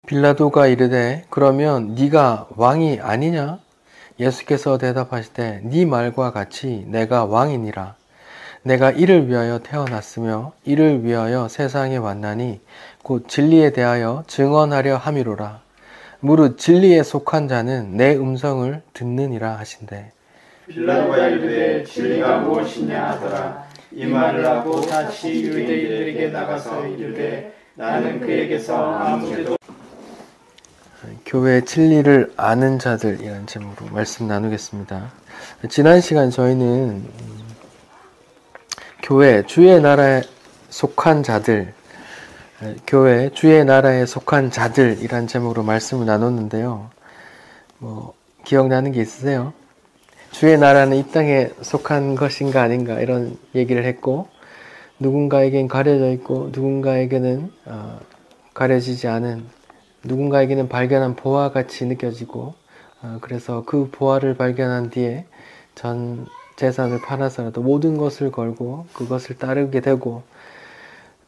빌라도가 이르되 그러면 네가 왕이 아니냐? 예수께서 대답하시되 네 말과 같이 내가 왕이니라. 내가 이를 위하여 태어났으며 이를 위하여 세상에 왔나니 곧 진리에 대하여 증언하려 함이로라. 무릇 진리에 속한 자는 내 음성을 듣느니라 하신대. 빌라도가 이르되 진리가 무엇이냐 하더라. 이 말을 하고 다시 유대인들에게 나가서 이르되 나는 그에게서 아무데도 교회의 진리를 아는 자들이라는 제목으로 말씀 나누겠습니다. 지난 시간 저희는 교회 주의 나라에 속한 자들, 교회 주의 나라에 속한 자들이라는 제목으로 말씀을 나눴는데요. 기억나는 게 있으세요? 주의 나라는 이 땅에 속한 것인가 아닌가 이런 얘기를 했고, 누군가에겐 가려져 있고 누군가에게는 가려지지 않은, 누군가에게는 발견한 보화 같이 느껴지고, 그래서 그 보화를 발견한 뒤에 전 재산을 팔아서라도 모든 것을 걸고 그것을 따르게 되고,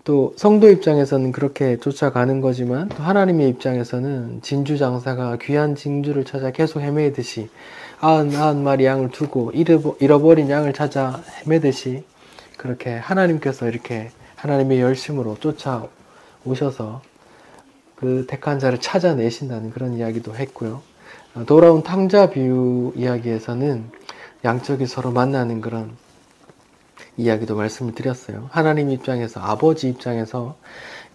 또 성도 입장에서는 그렇게 쫓아가는 거지만 또 하나님의 입장에서는 진주장사가 귀한 진주를 찾아 계속 헤매듯이 99마리 양을 두고 잃어버린 양을 찾아 헤매듯이 그렇게 하나님께서 이렇게 하나님의 열심으로 쫓아오셔서 그 택한 자를 찾아내신다는 그런 이야기도 했고요. 돌아온 탕자 비유 이야기에서는 양쪽이 서로 만나는 그런 이야기도 말씀을 드렸어요. 하나님 입장에서, 아버지 입장에서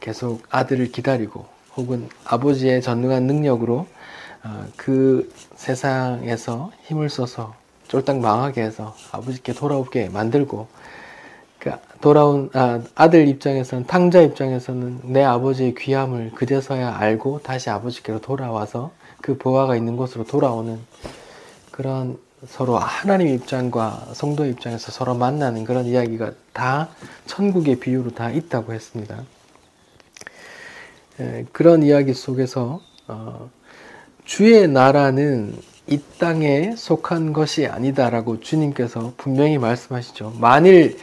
계속 아들을 기다리고 혹은 아버지의 전능한 능력으로 그 세상에서 힘을 써서 쫄딱 망하게 해서 아버지께 돌아오게 만들고, 그러니까 돌아온 아들 입장에서는, 탕자 입장에서는 내 아버지의 귀함을 그제서야 알고 다시 아버지께로 돌아와서 그 보화가 있는 곳으로 돌아오는 그런, 서로 하나님 입장과 성도 입장에서 서로 만나는 그런 이야기가 다 천국의 비유로 다 있다고 했습니다. 그런 이야기 속에서 주의 나라는 이 땅에 속한 것이 아니다라고 주님께서 분명히 말씀하시죠. 만일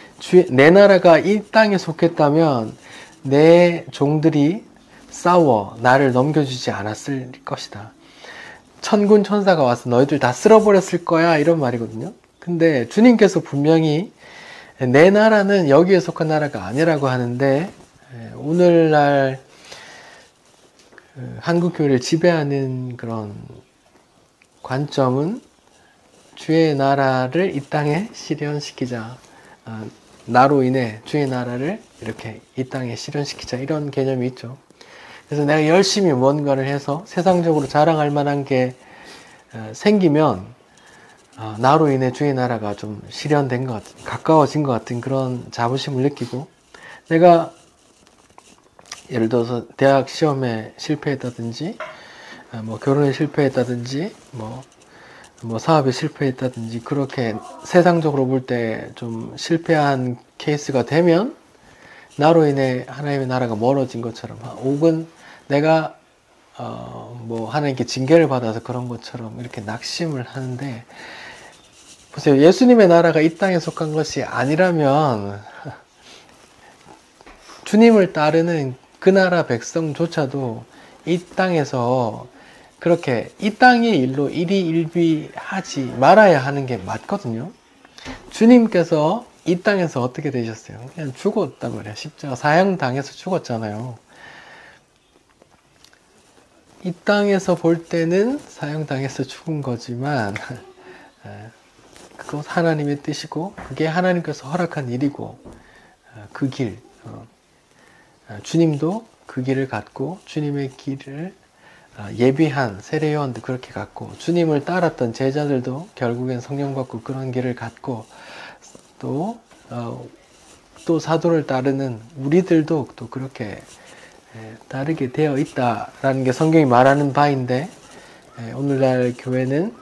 내 나라가 이 땅에 속했다면 내 종들이 싸워 나를 넘겨주지 않았을 것이다. 천군 천사가 와서 너희들 다 쓸어버렸을 거야, 이런 말이거든요. 근데 주님께서 분명히 내 나라는 여기에 속한 나라가 아니라고 하는데, 오늘날 한국교회를 지배하는 그런 관점은 주의 나라를 이 땅에 실현시키자, 나로 인해 주의 나라를 이렇게 이 땅에 실현시키자, 이런 개념이 있죠. 그래서 내가 열심히 뭔가를 해서 세상적으로 자랑할 만한 게 생기면 나로 인해 주의 나라가 좀 실현된 것 같은, 가까워진 것 같은 그런 자부심을 느끼고, 내가 예를 들어서 대학 시험에 실패했다든지, 결혼에 실패했다든지, 사업에 실패했다든지, 그렇게 세상적으로 볼 때 좀 실패한 케이스가 되면 나로 인해 하나님의 나라가 멀어진 것처럼, 혹은 내가 하나님께 징계를 받아서 그런 것처럼 이렇게 낙심을 하는데, 보세요. 예수님의 나라가 이 땅에 속한 것이 아니라면 주님을 따르는 그 나라 백성조차도 이 땅에서 그렇게 이 땅의 일로 일희일비하지 말아야 하는 게 맞거든요. 주님께서 이 땅에서 어떻게 되셨어요? 그냥 죽었단 말이에요. 십자가 사형당해서 죽었잖아요. 이 땅에서 볼 때는 사형당해서 죽은 거지만 그것 하나님의 뜻이고 그게 하나님께서 허락한 일이고, 그 길, 주님도 그 길을 갔고 주님의 길을 예비한 세례요한도 그렇게 갔고, 주님을 따랐던 제자들도 결국엔 성령 받고 그런 길을 갔고, 또 사도를 따르는 우리들도 또 그렇게 따르게 되어 있다라는 게 성경이 말하는 바인데, 오늘날 교회는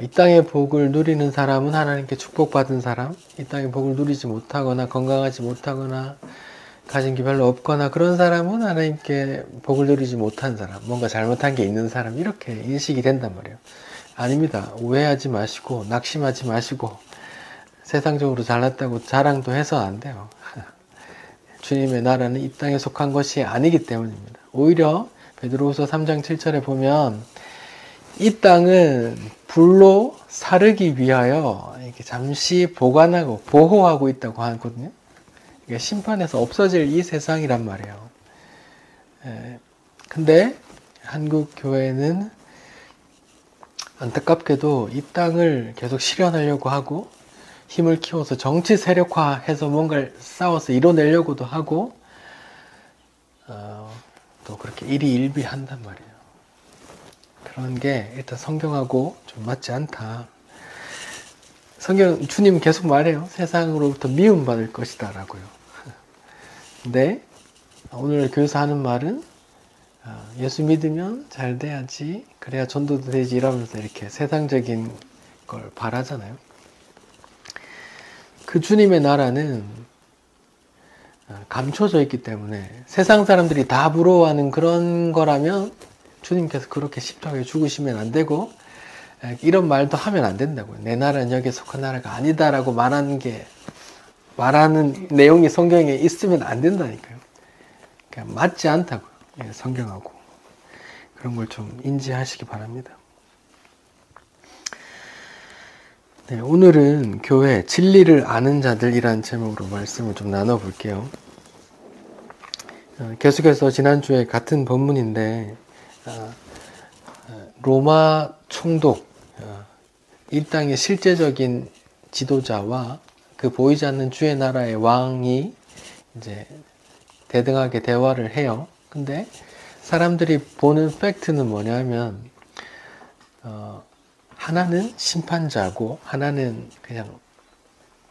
이 땅의 복을 누리는 사람은 하나님께 축복받은 사람, 이 땅의 복을 누리지 못하거나 건강하지 못하거나 가진 게 별로 없거나 그런 사람은 하나님께 복을 누리지 못한 사람, 뭔가 잘못한 게 있는 사람, 이렇게 인식이 된단 말이에요. 아닙니다. 오해하지 마시고 낙심하지 마시고 세상적으로 잘났다고 자랑도 해서 안 돼요. 주님의 나라는 이 땅에 속한 것이 아니기 때문입니다. 오히려 베드로후서 3장 7절에 보면 이 땅은 불로 사르기 위하여 이렇게 잠시 보관하고 보호하고 있다고 하거든요. 그러니까 심판에서 없어질 이 세상이란 말이에요. 근데 한국 교회는 안타깝게도 이 땅을 계속 실현하려고 하고 힘을 키워서 정치 세력화해서 뭔가를 싸워서 이뤄내려고도 하고 또 그렇게 일희일비한단 말이에요. 그런 게 일단 성경하고 좀 맞지 않다. 성경 주님 계속 말해요. 세상으로부터 미움받을 것이다 라고요. 근데 오늘 교회에서 하는 말은 예수 믿으면 잘 돼야지, 그래야 전도도 되지 이러면서 이렇게 세상적인 걸 바라잖아요. 그 주님의 나라는 감춰져 있기 때문에 세상 사람들이 다 부러워하는 그런 거라면 주님께서 그렇게 십자가에 죽으시면 안 되고 이런 말도 하면 안 된다고요. 내 나라는 여기에 속한 나라가 아니다라고 말하는 내용이 성경에 있으면 안 된다니까요. 그러니까 맞지 않다고요. 성경하고. 그런 걸 좀 인지하시기 바랍니다. 네, 오늘은 교회 진리를 아는 자들이라는 제목으로 말씀을 좀 나눠볼게요. 계속해서 지난주에 같은 본문인데 로마 총독, 이 땅의 실제적인 지도자와 그 보이지 않는 주의 나라의 왕이 이제 대등하게 대화를 해요. 근데 사람들이 보는 팩트는 뭐냐면 하나는 심판자고 하나는 그냥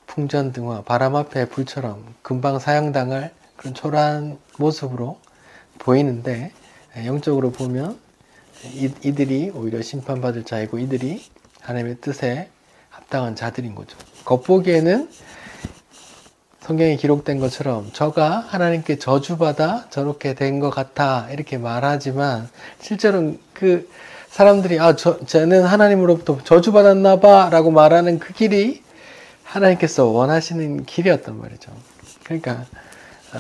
풍전등화 바람 앞에 불처럼 금방 사형당할 그런 초라한 모습으로 보이는데 영적으로 보면 이들이 오히려 심판받을 자이고 이들이 하나님의 뜻에 합당한 자들인 거죠. 겉보기에는 성경에 기록된 것처럼 저가 하나님께 저주받아 저렇게 된 것 같아 이렇게 말하지만 실제로는 그 사람들이 쟤는 하나님으로부터 저주받았나 봐 라고 말하는 그 길이 하나님께서 원하시는 길이었단 말이죠. 그러니까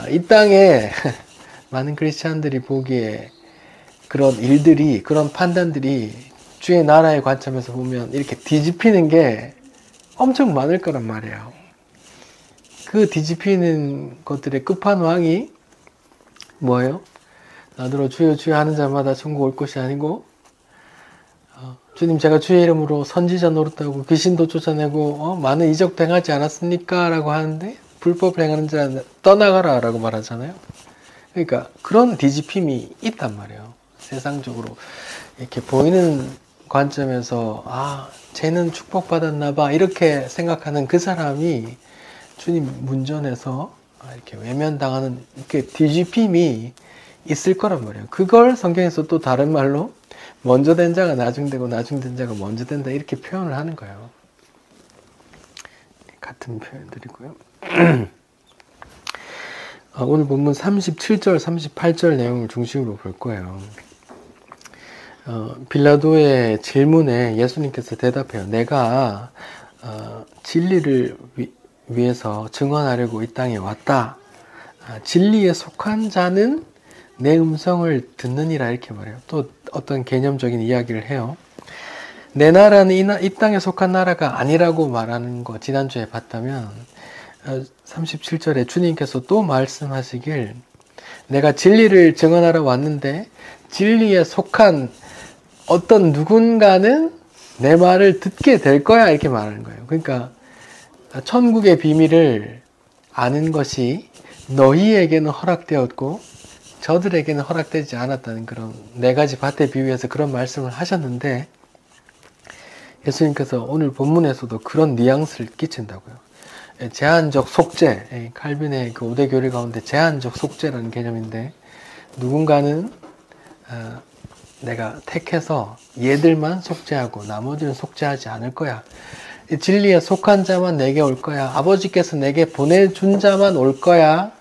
이 땅에 많은 크리스찬들이 보기에 그런 일들이, 그런 판단들이 주의 나라의 관점에서 보면 이렇게 뒤집히는 게 엄청 많을 거란 말이에요. 그 뒤집히는 것들의 끝판왕이 뭐예요? 나더러 주여 주여 하는 자마다 천국 올 것이 아니고 주님 제가 주의 이름으로 선지자 노릇하고 귀신도 쫓아내고 많은 이적 행하지 않았습니까? 라고 하는데 불법을 행하는 자는 떠나가라 라고 말하잖아요. 그러니까 그런 뒤집힘이 있단 말이에요. 세상적으로 이렇게 보이는 관점에서 쟤는 축복받았나 봐 이렇게 생각하는 그 사람이 주님 문전에서 이렇게 외면당하는 이렇게 뒤집힘이 있을 거란 말이에요. 그걸 성경에서 또 다른 말로 먼저 된 자가 나중되고 나중된 자가 먼저 된다 이렇게 표현을 하는 거예요. 같은 표현들이고요. 오늘 본문 37절, 38절 내용을 중심으로 볼 거예요. 빌라도의 질문에 예수님께서 대답해요. 내가 진리를 위해서 증언하려고 이 땅에 왔다. 진리에 속한 자는 내 음성을 듣느니라 이렇게 말해요. 또 어떤 개념적인 이야기를 해요. 내 나라는 이 땅에 속한 나라가 아니라고 말하는 거 지난주에 봤다면 37절에 주님께서 또 말씀하시길 내가 진리를 증언하러 왔는데 진리에 속한 어떤 누군가는 내 말을 듣게 될 거야 이렇게 말하는 거예요. 그러니까 천국의 비밀을 아는 것이 너희에게는 허락되었고 저들에게는 허락되지 않았다는 그런 네 가지 밭에 비유해서 그런 말씀을 하셨는데 예수님께서 오늘 본문에서도 그런 뉘앙스를 끼친다고요. 제한적 속죄, 칼빈의 그 5대 교리 가운데 제한적 속죄라는 개념인데 누군가는 내가 택해서 얘들만 속죄하고 나머지는 속죄하지 않을 거야. 진리에 속한 자만 내게 올 거야. 아버지께서 내게 보내준 자만 올 거야.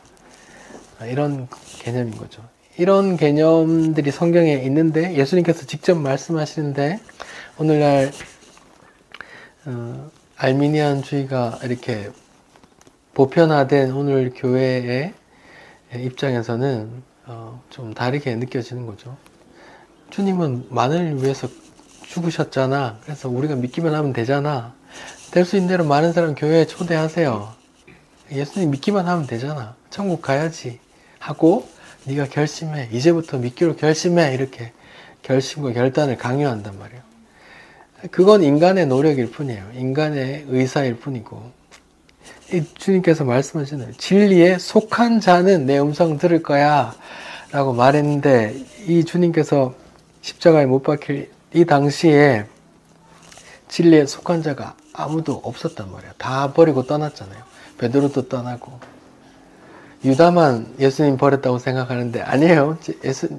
이런 개념인 거죠. 이런 개념들이 성경에 있는데 예수님께서 직접 말씀하시는데 오늘날 알미니안주의가 이렇게 보편화된 오늘 교회의 입장에서는 좀 다르게 느껴지는 거죠. 주님은 만을 위해서 죽으셨잖아. 그래서 우리가 믿기만 하면 되잖아. 될 수 있는 대로 많은 사람 교회에 초대하세요. 예수님 믿기만 하면 되잖아. 천국 가야지 하고 네가 결심해. 이제부터 믿기로 결심해. 이렇게 결심과 결단을 강요한단 말이에요. 그건 인간의 노력일 뿐이에요. 인간의 의사일 뿐이고, 주님께서 말씀하시잖아요. 진리에 속한 자는 내 음성 들을 거야 라고 말했는데, 이 주님께서 십자가에 못 박힐 이 당시에 진리에 속한 자가 아무도 없었단 말이에요. 다 버리고 떠났잖아요. 베드로도 떠나고. 유다만 예수님 버렸다고 생각하는데 아니에요.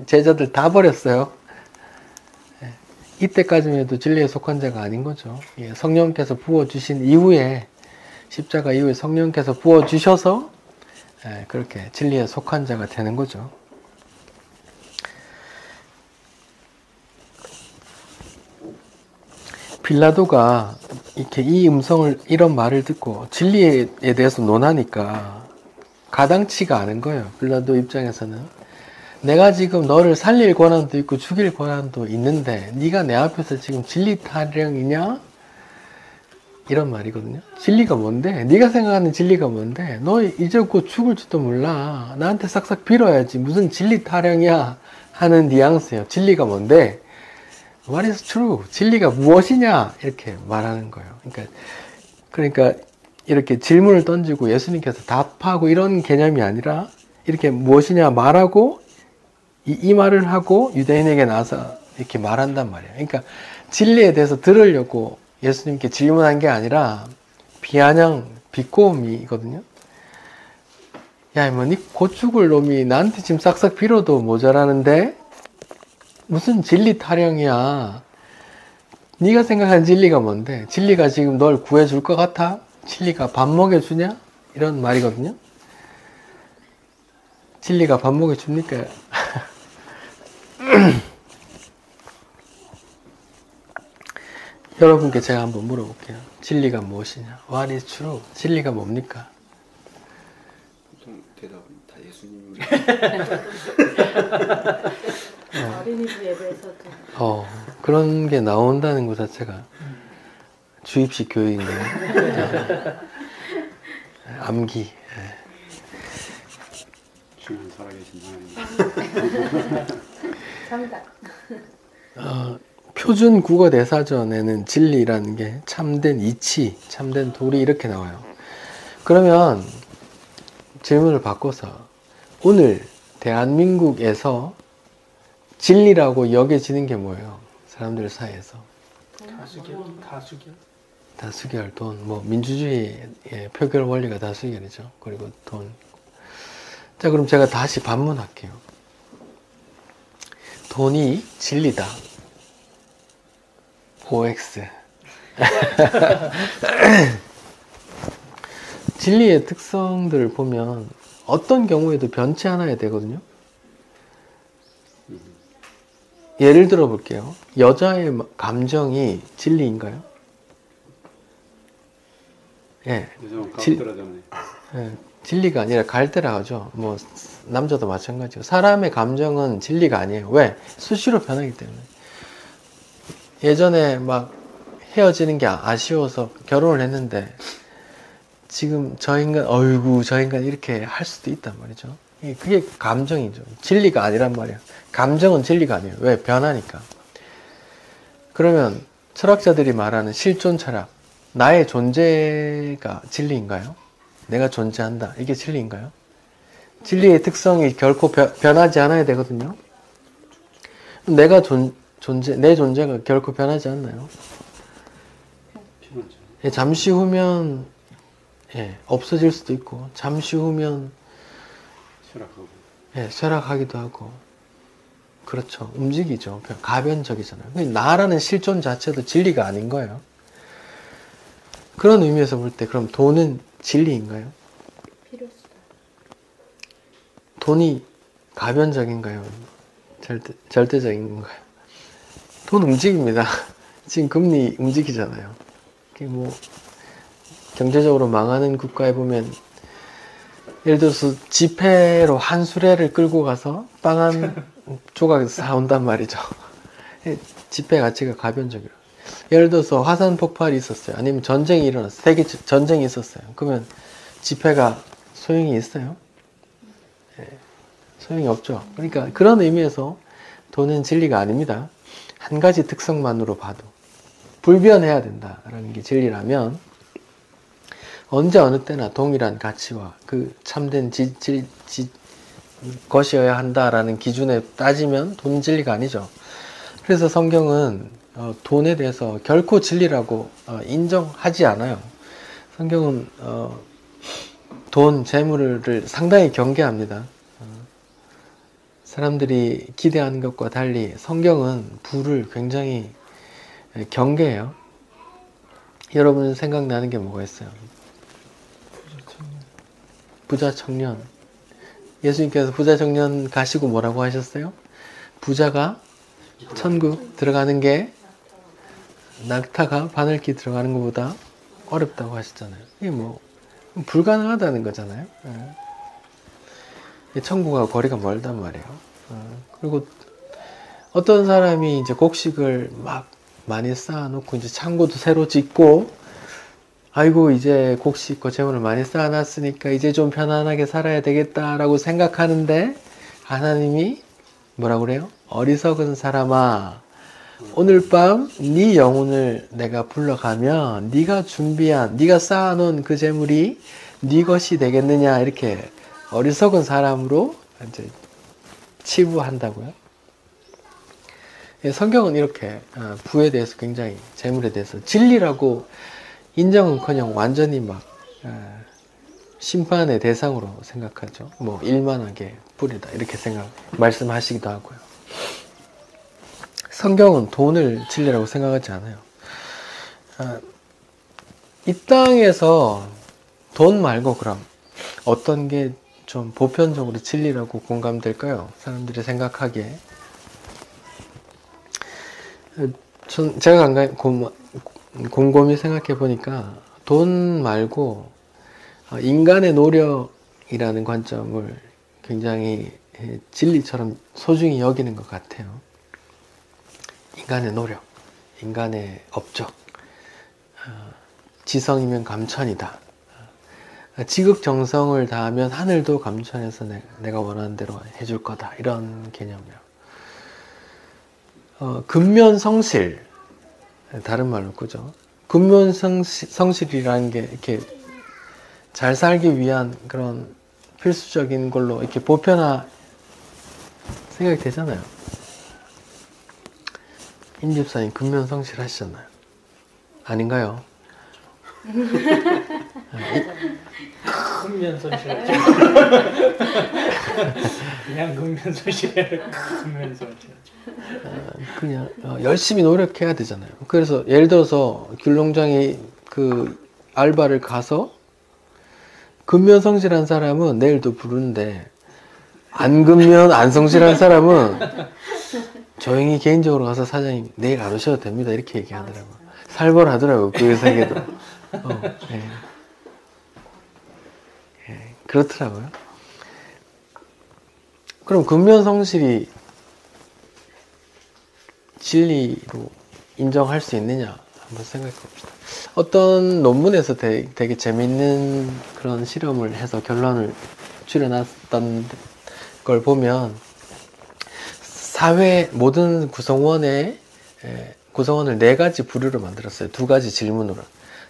제자들 다 버렸어요. 이때까지만 해도 진리에 속한 자가 아닌 거죠. 성령께서 부어주신 이후에, 십자가 이후에 성령께서 부어주셔서 그렇게 진리에 속한 자가 되는 거죠. 빌라도가 이렇게 이 음성을, 이런 말을 듣고 진리에 대해서 논하니까 가당치가 않은 거예요. 빌라도 입장에서는. 내가 지금 너를 살릴 권한도 있고 죽일 권한도 있는데 네가 내 앞에서 지금 진리 타령이냐? 이런 말이거든요. 진리가 뭔데? 네가 생각하는 진리가 뭔데? 너 이제 곧 죽을지도 몰라. 나한테 싹싹 빌어야지. 무슨 진리 타령이야? 하는 뉘앙스예요. 진리가 뭔데? What is true? 진리가 무엇이냐? 이렇게 말하는 거예요. 그러니까 이렇게 질문을 던지고 예수님께서 답하고 이런 개념이 아니라 이렇게 무엇이냐 말하고 이 말을 하고 유대인에게 나서 이렇게 말한단 말이에요. 그러니까 진리에 대해서 들으려고 예수님께 질문한 게 아니라 비아냥, 비꼬음이거든요. 야, 뭐, 니 곧 죽을 놈이 나한테 지금 싹싹 빌어도 모자라는데 무슨 진리 타령이야. 네가 생각하는 진리가 뭔데? 진리가 지금 널 구해줄 것 같아? 진리가 밥 먹여주냐? 이런 말이거든요. 진리가 밥 먹여줍니까? 여러분께 제가 한번 물어볼게요. 진리가 무엇이냐? What is true? 진리가 뭡니까? 보통 대답은 다 예수님. 어린이집 예배에서도 그런 게 나온다는 것 자체가 주입식 교육이네요. 암기. 주님 살아계신다. 정답. 표준 국어 대사전에는 진리라는 게 참된 이치, 참된 도리 이렇게 나와요. 그러면 질문을 바꿔서 오늘 대한민국에서 진리라고 여겨지는 게 뭐예요? 사람들 사이에서. 다수결, 돈. 뭐 민주주의의 표결 원리가 다수결이죠. 그리고 돈. 자, 그럼 제가 다시 반문할게요. 돈이 진리다. OX. 진리의 특성들을 보면 어떤 경우에도 변치 않아야 되거든요. 예를 들어 볼게요. 여자의 감정이 진리인가요? 예. 진리가 아니라 갈대라 하죠. 뭐 남자도 마찬가지고. 사람의 감정은 진리가 아니에요. 왜? 수시로 변하기 때문에. 예전에 막 헤어지는 게 아쉬워서 결혼을 했는데 지금 저 인간 이렇게 할 수도 있단 말이죠. 그게 감정이죠. 진리가 아니란 말이에요. 감정은 진리가 아니에요. 왜? 변하니까. 그러면 철학자들이 말하는 실존 철학, 나의 존재가 진리인가요? 내가 존재한다. 이게 진리인가요? 진리의 특성이 결코 변하지 않아야 되거든요. 내 존재가 결코 변하지 않나요? 잠시 후면 없어질 수도 있고, 잠시 후면 쇠락하기도 하고, 그렇죠. 움직이죠. 가변적이잖아요. 나라는 실존 자체도 진리가 아닌 거예요. 그런 의미에서 볼 때 그럼 돈은 진리인가요? 필요수다. 돈이 가변적인가요? 절대적인가요? 돈 움직입니다. 지금 금리 움직이잖아요. 뭐 경제적으로 망하는 국가에 보면 예를 들어서 지폐로 한 수레를 끌고 가서 빵 한 조각 사온단 말이죠. 지폐 가치가 가변적이라. 예를 들어서 화산 폭발이 있었어요. 아니면 전쟁이 일어났어요. 세계 전쟁이 있었어요. 그러면 지폐가 소용이 있어요? 소용이 없죠. 그러니까 그런 의미에서 돈은 진리가 아닙니다. 한 가지 특성만으로 봐도 불변해야 된다라는 게 진리라면 언제 어느 때나 동일한 가치와 그 참된 것이어야 한다라는 기준에 따지면 돈은 진리가 아니죠. 그래서 성경은 돈에 대해서 결코 진리라고 인정하지 않아요. 성경은 돈, 재물을 상당히 경계합니다. 사람들이 기대하는 것과 달리 성경은 부를 굉장히 경계해요. 여러분 생각나는 게 뭐가 있어요? 부자 청년. 예수님께서 부자 청년 가시고 뭐라고 하셨어요? 부자가 천국 들어가는 게 낙타가 바늘길 들어가는 것보다 어렵다고 하셨잖아요. 이게 뭐 불가능하다는 거잖아요. 천국과 거리가 멀단 말이에요. 그리고 어떤 사람이 이제 곡식을 막 많이 쌓아놓고 이제 창고도 새로 짓고 아이고 이제 곡식과 재물을 많이 쌓아놨으니까 이제 좀 편안하게 살아야 되겠다라고 생각하는데 하나님이 뭐라고 그래요? 어리석은 사람아, 오늘 밤 네 영혼을 내가 불러가면 네가 준비한, 네가 쌓아놓은 그 재물이 네 것이 되겠느냐, 이렇게 어리석은 사람으로 이제 치부한다고요. 성경은 이렇게 부에 대해서 굉장히 재물에 대해서 진리라고 인정은커녕 완전히 막 심판의 대상으로 생각하죠. 뭐 일만하게 뿌리다 이렇게 말씀하시기도 하고요. 성경은 돈을 진리라고 생각하지 않아요. 이 땅에서 돈 말고 그럼 어떤 게 좀 보편적으로 진리라고 공감될까요? 사람들이 생각하기에. 제가 곰곰이 생각해 보니까 돈 말고 인간의 노력이라는 관점을 굉장히 진리처럼 소중히 여기는 것 같아요. 인간의 노력, 인간의 업적, 지성이면 감천이다. 지극정성을 다하면 하늘도 감천해서 내가 원하는 대로 해줄 거다. 이런 개념이요. 근면성실, 다른 말로 그죠? 근면성실이라는 게 이렇게 잘 살기 위한 그런 필수적인 걸로 이렇게 보편화 생각이 되잖아요. 임 집사님 근면성실 하시잖아요. 아닌가요? 근면성실. 그냥 근면성실이 근면성실. 그냥 열심히 노력해야 되잖아요. 그래서 예를 들어서 귤농장에 그 알바를 가서 근면성실한 사람은 내일도 부르는데 안 근면 안 성실한 사람은 조용히 개인적으로 가서 사장님 내일 안 오셔도 됩니다 이렇게 얘기하더라고요. 살벌하더라고요. 그 세계도. 예. 예, 그렇더라고요. 그럼 근면성실이 진리로 인정할 수 있느냐 한번 생각해 봅시다. 어떤 논문에서 되게 재밌는 그런 실험을 해서 결론을 추려놨던 걸 보면 사회 모든 구성원을 4가지 부류로 만들었어요. 2가지 질문으로.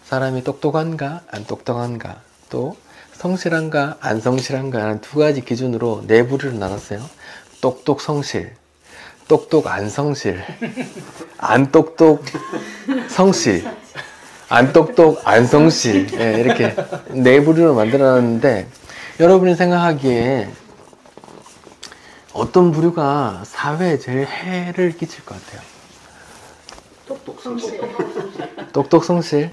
사람이 똑똑한가 안 똑똑한가, 또 성실한가 안 성실한가 하는 2가지 기준으로 4부류로 나눴어요. 똑똑 성실, 똑똑 안 성실, 안 똑똑 성실, 안 똑똑 안 성실, 예, 이렇게 4부류로 만들어놨는데 여러분이 생각하기에 어떤 부류가 사회에 제일 해를 끼칠 것 같아요? 똑똑 성실. 똑똑 성실?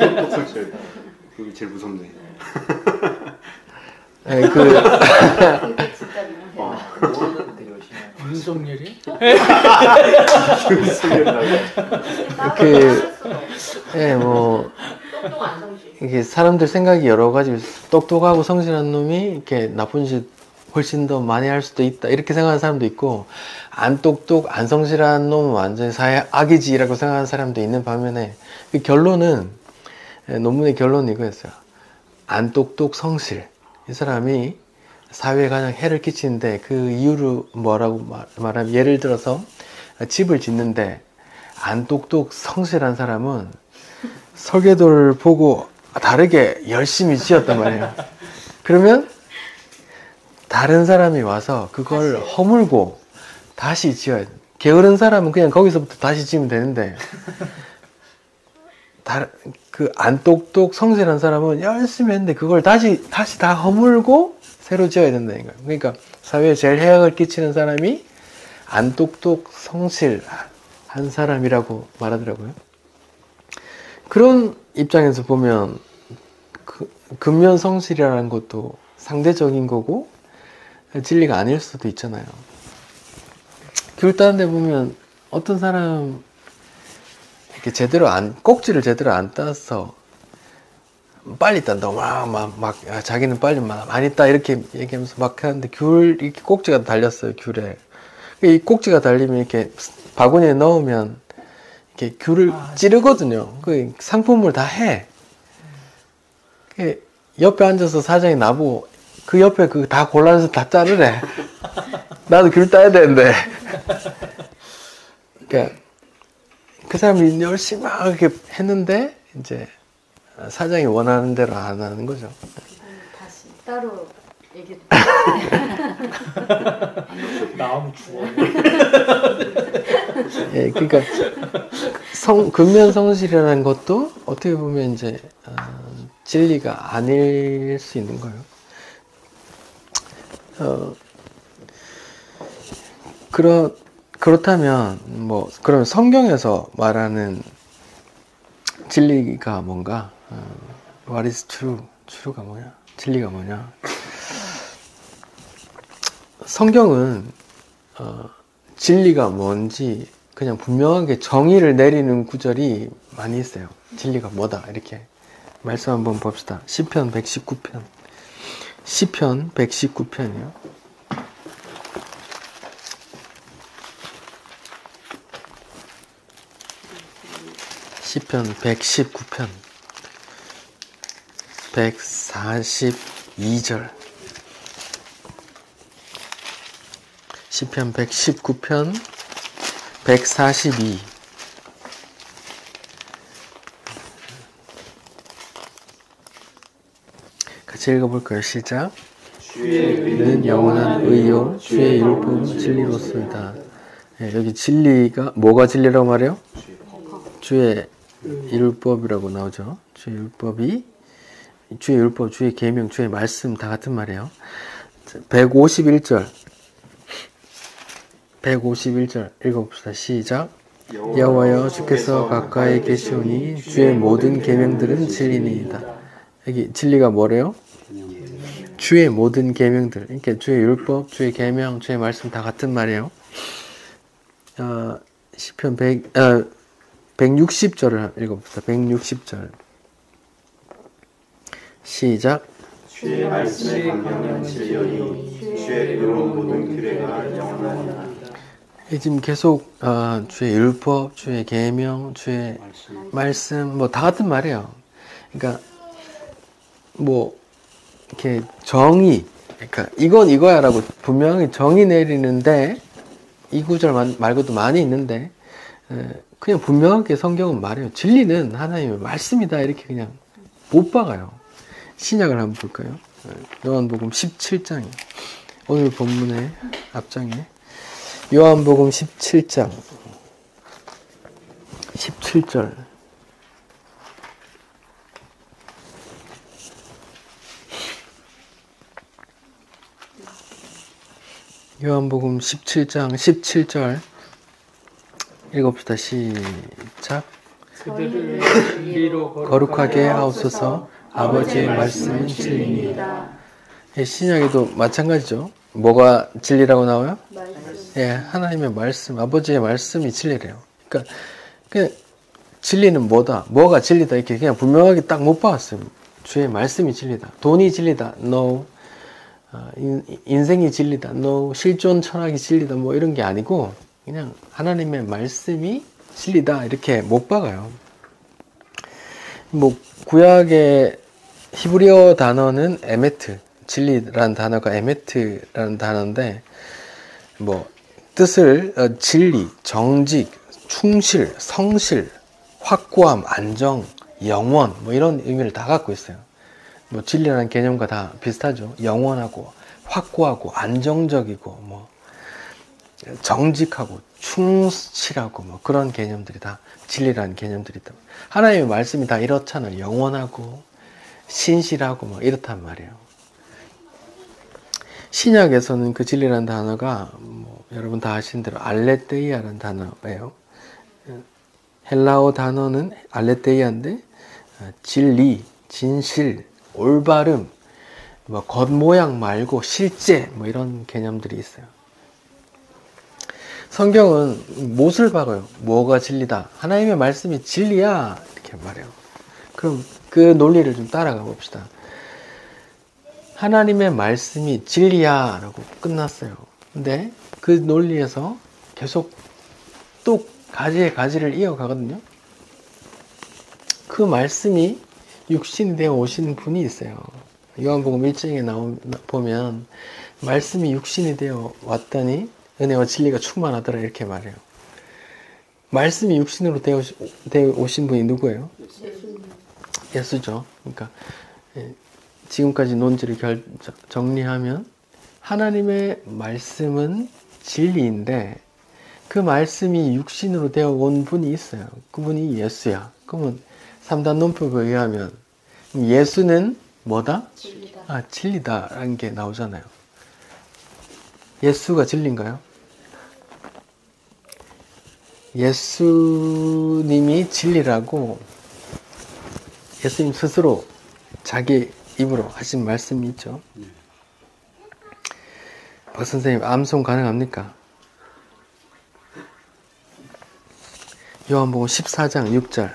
똑똑성실. 그게 제일 무섭네. 네, 그게 진짜 무서워. 모르는 되게 열심히 하고. 윤석열이? 예, 뭐 똑똑 안 성실. 이게 사람들 생각이 여러 가지 똑똑하고 성실한 놈이 이렇게 나쁜 짓 훨씬 더 많이 할 수도 있다 이렇게 생각하는 사람도 있고 안 똑똑 안 성실한 놈은 완전히 사회 악이지라고 생각하는 사람도 있는 반면에 그 결론은 논문의 결론은 이거였어요. 안 똑똑 성실 이 사람이 사회에 가장 해를 끼치는데 그 이유를 뭐라고 말하면 예를 들어서 집을 짓는데 안 똑똑 성실한 사람은 설계도를 보고 다르게 열심히 지었단 말이에요. 그러면 다른 사람이 와서 그걸 허물고 다시 지어야 돼. 게으른 사람은 그냥 거기서부터 다시 지으면 되는데 그 안 똑똑 성실한 사람은 열심히 했는데 그걸 다시 다 허물고 새로 지어야 된다는 거예요. 그러니까 사회에 제일 해악을 끼치는 사람이 안 똑똑 성실한 사람이라고 말하더라고요. 그런 입장에서 보면 근면 성실이라는 것도 상대적인 거고 진리가 아닐 수도 있잖아요. 귤 따는데 보면 어떤 사람 이렇게 꼭지를 제대로 안 따서 빨리 딴다고 자기는 빨리 많이 따 이렇게 얘기하면서 막 하는데 이렇게 꼭지가 달렸어요, 귤에. 이 꼭지가 달리면 이렇게 바구니에 넣으면 이렇게 귤을 찌르거든요. 그 상품을 다 해. 옆에 앉아서 사장이 나보고 그 옆에 다 골라서 다 자르래. 나도 귤 따야 되는데. 그러니까 그 사람이 열심히 막 이렇게 했는데 이제 사장이 원하는 대로 안 하는 거죠. 다시 따로 얘기. 나오면 죽어. 예, 그러니까 근면 성실이라는 것도 어떻게 보면 이제 진리가 아닐 수 있는 거예요. 그렇다면 그럼 성경에서 말하는 진리가 뭔가? What is true? true가 뭐냐? 진리가 뭐냐? 성경은 진리가 뭔지 그냥 분명하게 정의를 내리는 구절이 많이 있어요. 진리가 뭐다 이렇게 말씀 한번 봅시다. 시편 119편 시편 119편이요. 시편 119편 142절 시편 119편 142 같이 읽어볼까요? 시작. 주의 는 영원한 의요 주의 율법은 진리로소이다. 네, 여기 진리가 뭐가 진리라고 말해요? 주의 율법이라고 나오죠. 주의 율법이 주의 율법, 주의 계명, 주의 말씀 다 같은 말이에요. 151절 151절 읽어봅시다. 시작. 여호와여 주께서 가까이 계시오니 주의 모든 계명들은 진리니이다. 여기 진리가 뭐래요? 주의 모든 계명들. 그러니까 주의 율법, 주의 계명, 주의 말씀 다 같은 말이에요. 시편 160절을 읽어봅시다. 160절 시작. 주의 말씀의 강령은 진리니 주의 의로운 모든 규례가 영원하니라. 지금 계속 주의 율법, 주의 계명, 주의 말씀 다 같은 말이에요. 그러니까 이렇게 정의, 그러니까 이건 이거야라고 분명히 정의 내리는데 이 구절 말고도 많이 있는데 그냥 분명하게 성경은 말해요. 진리는 하나님의 말씀이다 이렇게 그냥 못 박아요. 신약을 한번 볼까요? 요한복음 17장이에요. 오늘 본문의 앞장에 요한복음 17장 17절 요한복음 17장 17절 읽어봅시다. 시작. 그들을 진리로 거룩하게 하옵소서. 아버지의 말씀은 진리니이다. 신약에도 마찬가지죠. 뭐가 진리라고 나와요? 말씀. 예, 하나님의 말씀, 아버지의 말씀이 진리래요. 그러니까 진리는 뭐다, 뭐가 진리다 이렇게 그냥 분명하게 딱 못 박았어요. 주의 말씀이 진리다, 돈이 진리다, no. 인생이 진리다, no. 실존 철학이 진리다, 뭐 이런 게 아니고 그냥 하나님의 말씀이 진리다 이렇게 못 박아요. 뭐 구약의 히브리어 단어는 에메트, 진리라는 단어가 에메트라는 단어인데 뭐 뜻을 진리, 정직, 충실, 성실, 확고함, 안정, 영원 뭐 이런 의미를 다 갖고 있어요. 뭐 진리라는 개념과 다 비슷하죠. 영원하고 확고하고 안정적이고 뭐 정직하고 충실하고 뭐 그런 개념들이 다 진리라는 개념들이 있다. 하나님의 말씀이 다 이렇잖아요. 영원하고 신실하고 뭐 이렇단 말이에요. 신약에서는 그 진리라는 단어가 뭐 여러분 다 아시는 대로 알레테이아라는 단어예요. 헬라어 단어는 알레테이아인데 진리, 진실, 올바름, 뭐 겉모양 말고 실제 뭐 이런 개념들이 있어요. 성경은 못을 박아요. 뭐가 진리다. 하나님의 말씀이 진리야. 이렇게 말해요. 그럼 그 논리를 좀 따라가 봅시다. 하나님의 말씀이 진리야 라고 끝났어요. 근데 그 논리에서 계속 또 가지에 가지를 이어가거든요. 그 말씀이 육신이 되어 오신 분이 있어요. 요한복음 1장에 보면 말씀이 육신이 되어 왔더니 은혜와 진리가 충만하더라 이렇게 말해요. 말씀이 육신으로 되어 오신 분이 누구예요? 예수죠. 그러니까 지금까지 논지를 정리하면 하나님의 말씀은 진리인데 그 말씀이 육신으로 되어 온 분이 있어요. 그분이 예수야. 그러면 3단 논법에 의하면 예수는 뭐다? 진리다. 진리다라는 게 나오잖아요. 예수가 진리인가요? 예수님이 진리라고 예수님 스스로 자기 입으로 하신 말씀이 있죠. 박 선생님 암송 가능합니까? 요한복음 14장 6절.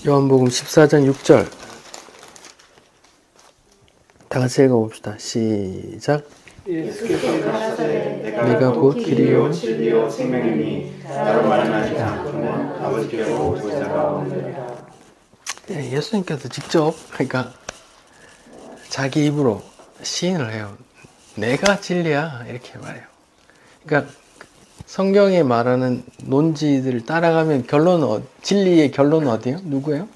요한복음 14장 6절. 다 같이 읽어봅시다. 시작. 예수께서 가라사대 내가 곧 길이요 진리요 생명이니 나로 말하지 않고는 아버지께로 올 자가 없느니라. 네, 예수님께서 직접 그러니까 자기 입으로 시인을 해요. 내가 진리야 이렇게 말해요. 그러니까 성경에 말하는 논지들을 따라가면 진리의 결론은 어디예요? 누구예요?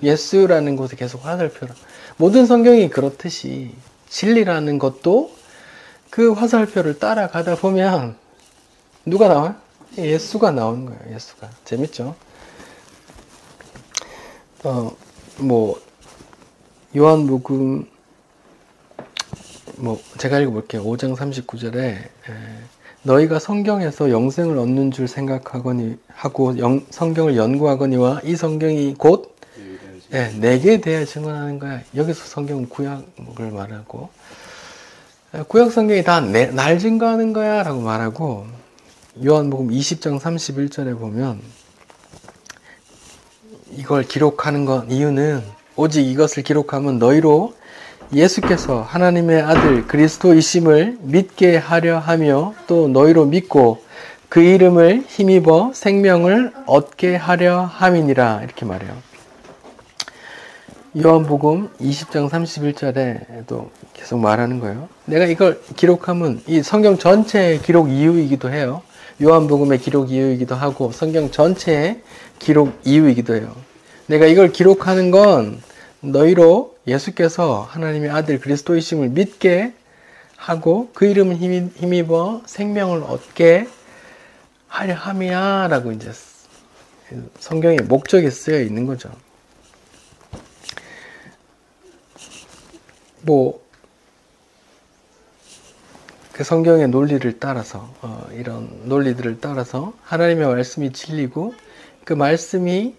예수라는 곳에 계속 화살표로. 모든 성경이 그렇듯이 진리라는 것도 그 화살표를 따라가다 보면 누가 나와요? 예수가 나오는 거예요. 예수가. 재밌죠? 뭐 요한복음 제가 읽어볼게요. 5장 39절에 너희가 성경에서 영생을 얻는 줄 생각하거니 하고 성경을 연구하거니와 이 성경이 곧 내게 대해 증언하는 거야. 여기서 성경은 구약을 말하고 구약 성경이 다 날 증거하는 거야 라고 말하고 요한복음 20장 31절에 보면 이걸 기록하는 건 이유는 오직 이것을 기록하면 너희로 예수께서 하나님의 아들 그리스도이심을 믿게 하려 하며 또 너희로 믿고 그 이름을 힘입어 생명을 얻게 하려 함이니라 이렇게 말해요. 요한복음 20장 31절에도 계속 말하는 거예요. 내가 이걸 기록하면 이 성경 전체의 기록 이유이기도 해요. 요한복음의 기록 이유이기도 하고 성경 전체의 기록 이유이기도 해요. 내가 이걸 기록하는 건 너희로 예수께서 하나님의 아들 그리스도이심을 믿게 하고 그 이름을 힘입어 생명을 얻게 하려 함이야 라고 이제 성경에 목적이 쓰여 있는 거죠. 그 성경의 논리를 따라서 이런 논리들을 따라서 하나님의 말씀이 진리고 그 말씀이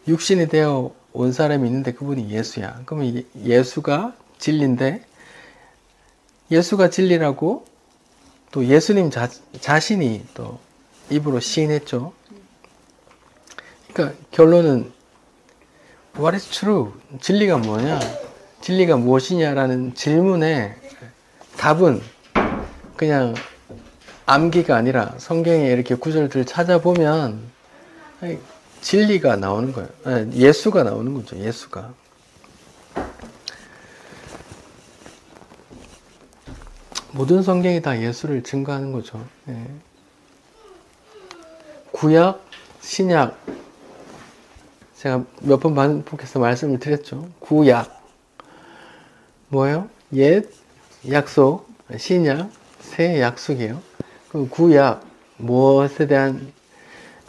육신이 되어 온 사람이 있는데 그분이 예수야. 그러면 예수가 진리인데 예수가 진리라고 또 예수님 자신이 또 입으로 시인했죠. 그러니까 결론은 What is true? 진리가 뭐냐? 진리가 무엇이냐라는 질문에 답은 그냥 암기가 아니라 성경에 이렇게 구절들 찾아보면 진리가 나오는 거예요. 예수가 나오는 거죠. 예수가. 모든 성경이 다 예수를 증거하는 거죠. 구약, 신약 제가 몇 번 반복해서 말씀을 드렸죠. 구약 뭐예요? 옛 약속, 신약 새 약속이에요. 그 구약 무엇에 대한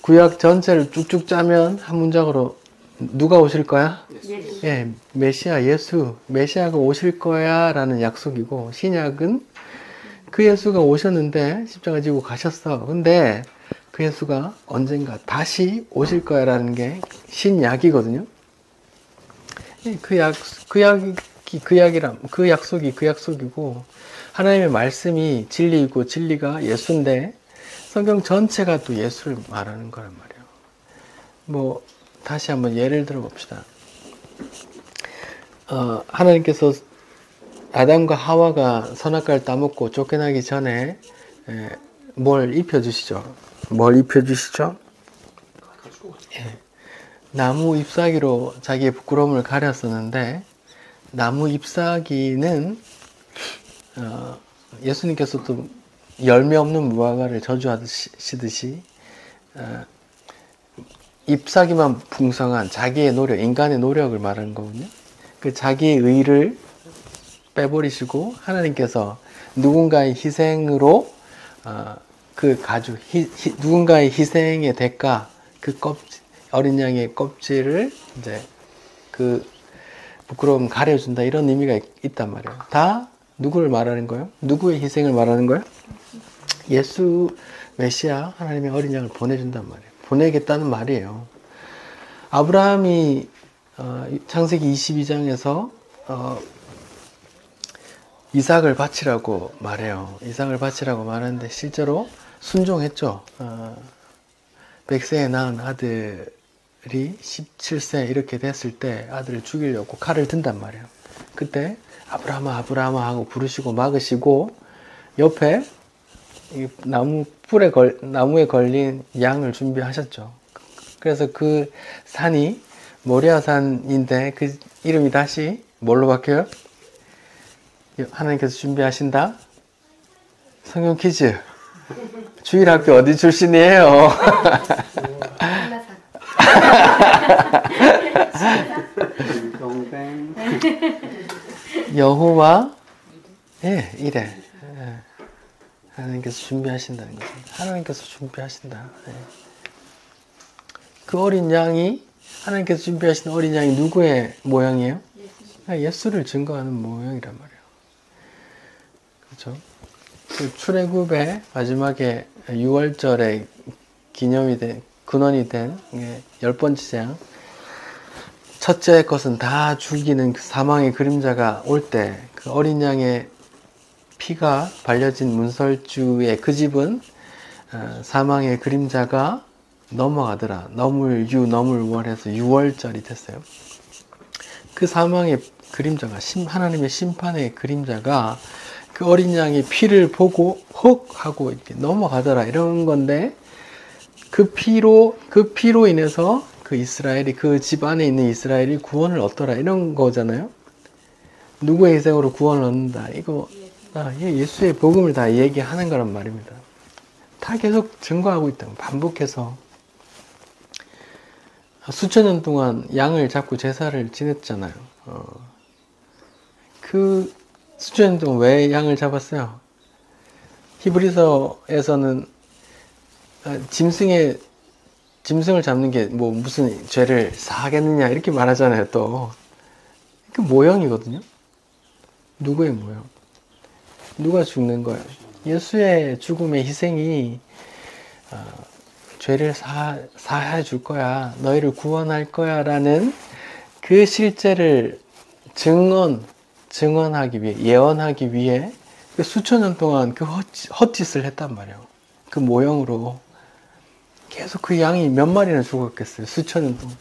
구약 전체를 쭉쭉 짜면 한 문장으로 누가 오실 거야? 예수. 예, 메시아 예수, 메시아가 오실 거야 라는 약속이고, 신약은 그 예수가 오셨는데 십자가 지고 가셨어. 근데 그 예수가 언젠가 다시 오실 거야 라는 게 신약이거든요. 그 약속이 그 약속이고, 하나님의 말씀이 진리이고 진리가 예수인데 성경 전체가 또 예수를 말하는 거란 말이에요. 뭐 다시 한번 예를 들어 봅시다. 하나님께서 아담과 하와가 선악과를 따먹고 쫓겨나기 전에 뭘 입혀주시죠? 뭘 입혀주시죠? 나무 잎사귀로 자기의 부끄러움을 가렸었는데, 나무 잎사귀는 예수님께서도 열매 없는 무화과를 저주하시듯이 잎사귀만 풍성한 자기의 노력, 인간의 노력을 말하는 거거든요. 그 자기의 의를 빼버리시고 하나님께서 누군가의 희생으로 그 가죽, 누군가의 희생의 대가, 그 껍질, 어린 양의 껍질을 이제 그 부끄러움 가려준다, 이런 의미가 있단 말이에요. 다 누구를 말하는 거예요? 누구의 희생을 말하는 거예요? 예수 메시아 하나님의 어린 양을 보내준단 말이에요. 보내겠다는 말이에요. 아브라함이 창세기 22장에서 이삭을 바치라고 말해요. 이삭을 바치라고 말하는데 실제로 순종했죠. 100세에 낳은 아들이 17세 이렇게 됐을 때 아들을 죽이려고 칼을 든단 말이에요. 그때 아브라함아 아브라함아 하고 부르시고 막으시고 옆에 나무에 걸린 양을 준비하셨죠. 그래서 그 산이 모리아산인데 그 이름이 다시 뭘로 바뀌어요? 하나님께서 준비하신다? 성경 퀴즈. 주일학교 어디 출신이에요? 동생 여호와 이래. 하나님께서 준비하신다는 거죠. 하나님께서 준비하신다. 그 어린 양이, 하나님께서 준비하신 어린 양이 누구의 모양이에요? 예수를 증거하는 모양이란 말이에요. 그렇죠? 그 출애굽의 마지막에 6월절에 근원이 된 10번째 장, 첫째 것은 다 죽이는 그 사망의 그림자가 올 때 그 어린 양의 피가 발려진 문설주의 그 집은 사망의 그림자가 넘어가더라. 너물월해서 6월절이 됐어요. 그 사망의 그림자가, 하나님의 심판의 그림자가 그 어린 양의 피를 보고 헉 하고 이렇게 넘어가더라, 이런 건데, 그 피로 인해서 그 이스라엘이, 그 집 안에 있는 이스라엘이 구원을 얻더라, 이런 거잖아요. 누구의 희생으로 구원을 얻는다, 이거 예수의 복음을 다 얘기하는 거란 말입니다. 다 계속 증거하고 있다, 반복해서. 수천 년 동안 양을 잡고 제사를 지냈잖아요. 그 수천 년 동안 왜 양을 잡았어요? 히브리서에서는 짐승을 잡는 게 뭐 무슨 죄를 사하겠느냐 이렇게 말하잖아요. 또 그 모형이거든요. 누구의 모형? 누가 죽는 거예요? 예수의 죽음의 희생이 죄를 사해 줄 거야, 너희를 구원할 거야 라는 그 실제를 증언하기 위해, 예언하기 위해 수천 년 동안 그 헛짓을 했단 말이에요. 그 모형으로 계속 그 양이 몇 마리나 죽었겠어요. 수천 년 동안.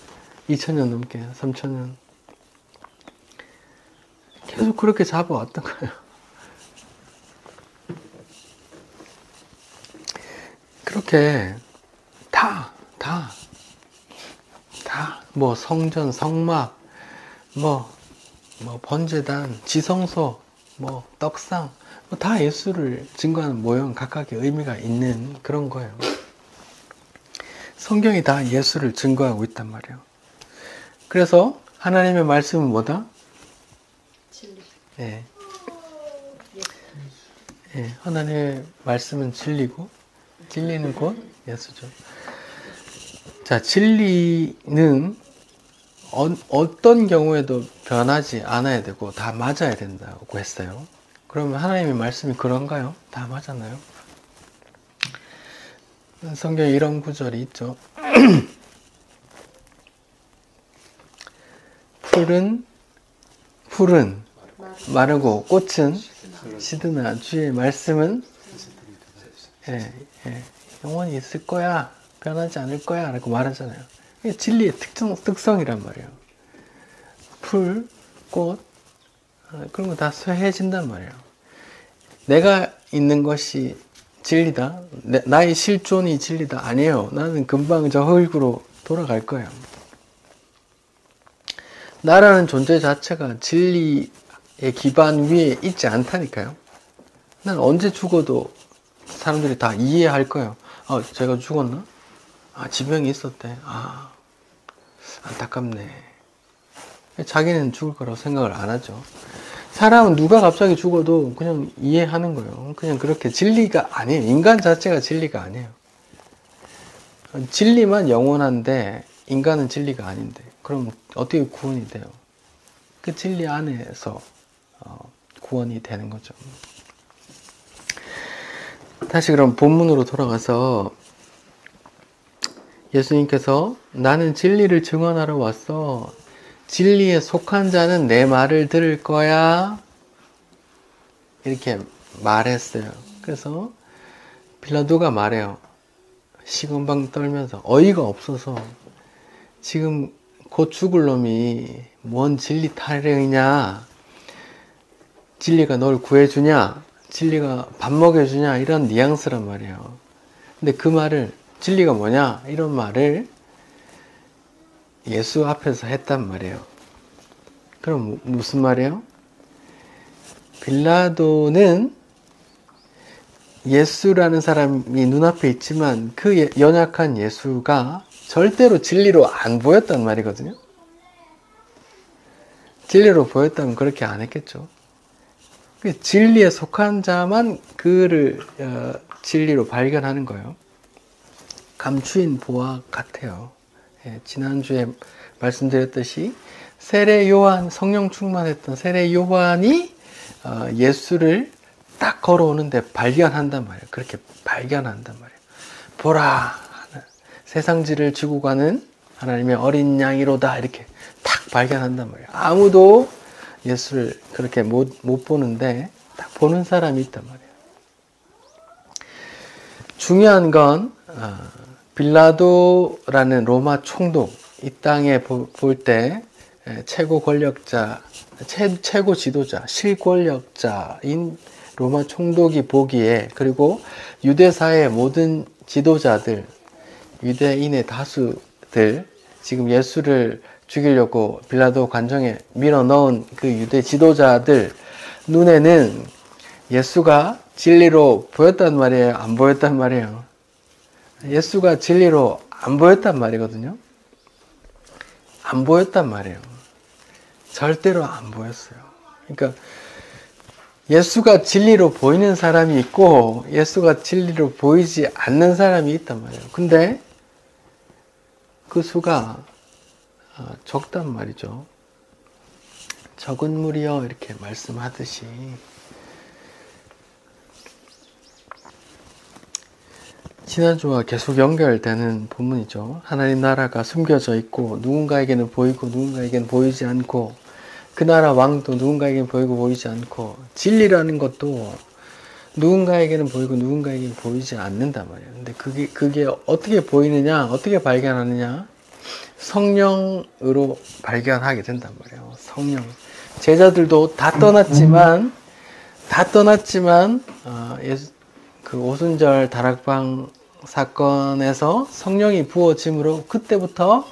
2000년 넘게, 3000년. 계속 그렇게 잡아왔던 거예요. 그렇게 뭐 성전, 성막, 뭐 번제단, 지성소, 뭐 떡상, 뭐 다 예수를 증거하는 모형, 각각의 의미가 있는 그런 거예요. 성경이 다 예수를 증거하고 있단 말이에요. 그래서 하나님의 말씀은 뭐다? 진리. 예. 예, 하나님의 말씀은 진리고 진리는 곧 예수죠. 자, 진리는 어떤 경우에도 변하지 않아야 되고 다 맞아야 된다고 했어요. 그러면 하나님의 말씀이 그런가요? 다 맞았나요? 성경에 이런 구절이 있죠. 풀은 마르고 꽃은 시드나 주의 말씀은 영원히 있을 거야, 변하지 않을 거야 라고 말하잖아요. 이게 진리의 특성이란 말이에요. 풀, 꽃, 그런 거 다 쇠해진단 말이에요. 내가 있는 것이 진리다, 나의 실존이 진리다, 아니에요. 나는 금방 저 흙으로 돌아갈 거예요. 나라는 존재 자체가 진리의 기반 위에 있지 않다니까요. 난 언제 죽어도 사람들이 다 이해할 거예요. 제가 죽었나? 지병이 있었대. 안타깝네. 자기는 죽을 거라고 생각을 안 하죠. 사람은 누가 갑자기 죽어도 그냥 이해하는 거예요. 그냥 그렇게 진리가 아니에요. 인간 자체가 진리가 아니에요. 진리만 영원한데 인간은 진리가 아닌데 그럼 어떻게 구원이 돼요? 그 진리 안에서 구원이 되는 거죠. 다시 그럼 본문으로 돌아가서 예수님께서 나는 진리를 증언하러 왔어. 진리에 속한 자는 내 말을 들을 거야. 이렇게 말했어요. 그래서 빌라도가 말해요. 시건방 떨면서 어이가 없어서 지금 곧 죽을 놈이 뭔 진리 타령이냐, 진리가 널 구해주냐, 진리가 밥 먹여주냐, 이런 뉘앙스란 말이에요. 근데 그 말을, 진리가 뭐냐 이런 말을 예수 앞에서 했단 말이에요. 그럼 무슨 말이에요? 빌라도는 예수라는 사람이 눈앞에 있지만 그 연약한 예수가 절대로 진리로 안 보였단 말이거든요. 진리로 보였다면 그렇게 안 했겠죠. 진리에 속한 자만 그를 진리로 발견하는 거예요. 감추인 보화 같아요. 지난주에 말씀드렸듯이 세례 요한, 성령 충만했던 세례 요한이 예수를 딱 걸어오는데 발견한단 말이에요. 그렇게 발견한단 말이에요. 보라, 세상지를 지고 가는 하나님의 어린 양이로다, 이렇게 딱 발견한단 말이에요. 아무도 예수를 그렇게 못 보는데 딱 보는 사람이 있단 말이에요. 중요한 건 빌라도라는 로마 총독, 이 땅에 볼 때 최고 권력자, 최고 지도자, 실권력자인 로마 총독이 보기에, 그리고 유대사의 모든 지도자들, 유대인의 다수들, 지금 예수를 죽이려고 빌라도 관정에 밀어넣은 그 유대 지도자들 눈에는 예수가 진리로 보였단 말이에요? 안 보였단 말이에요? 예수가 진리로 안 보였단 말이거든요. 안 보였단 말이에요. 절대로 안 보였어요. 그러니까 예수가 진리로 보이는 사람이 있고 예수가 진리로 보이지 않는 사람이 있단 말이에요. 근데 그 수가 적단 말이죠. 적은 무리여, 이렇게 말씀하듯이 지난주와 계속 연결되는 본문이죠. 하나님 나라가 숨겨져 있고 누군가에게는 보이고 누군가에게는 보이지 않고, 그 나라 왕도 누군가에게는 보이고 보이지 않고, 진리라는 것도 누군가에게는 보이고 누군가에게는 보이지 않는단 말이에요. 근데 그게 어떻게 보이느냐, 어떻게 발견하느냐? 성령으로 발견하게 된단 말이에요. 성령. 제자들도 다 떠났지만 그 오순절 다락방 사건에서 성령이 부어짐으로 그때부터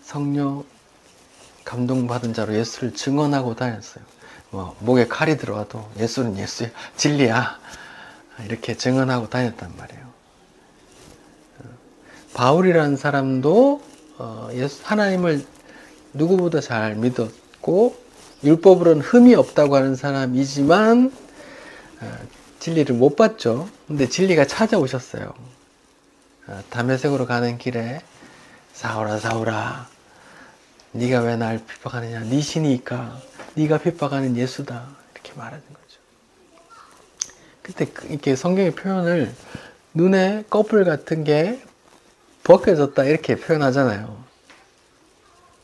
성령 감동받은 자로 예수를 증언하고 다녔어요. 목에 칼이 들어와도 예수는 예수야, 진리야, 이렇게 증언하고 다녔단 말이에요. 바울이라는 사람도 하나님을 누구보다 잘 믿었고 율법으로는 흠이 없다고 하는 사람이지만 진리를 못 봤죠. 근데 진리가 찾아오셨어요. 다메섹으로 가는 길에 사울아 사울아 네가 왜 날 핍박하느냐, 네 신이니까 네가 핍박하는 예수다, 이렇게 말하는 거죠. 그때 이렇게 성경의 표현을 눈에 꺼풀 같은 게 벗겨졌다 이렇게 표현하잖아요.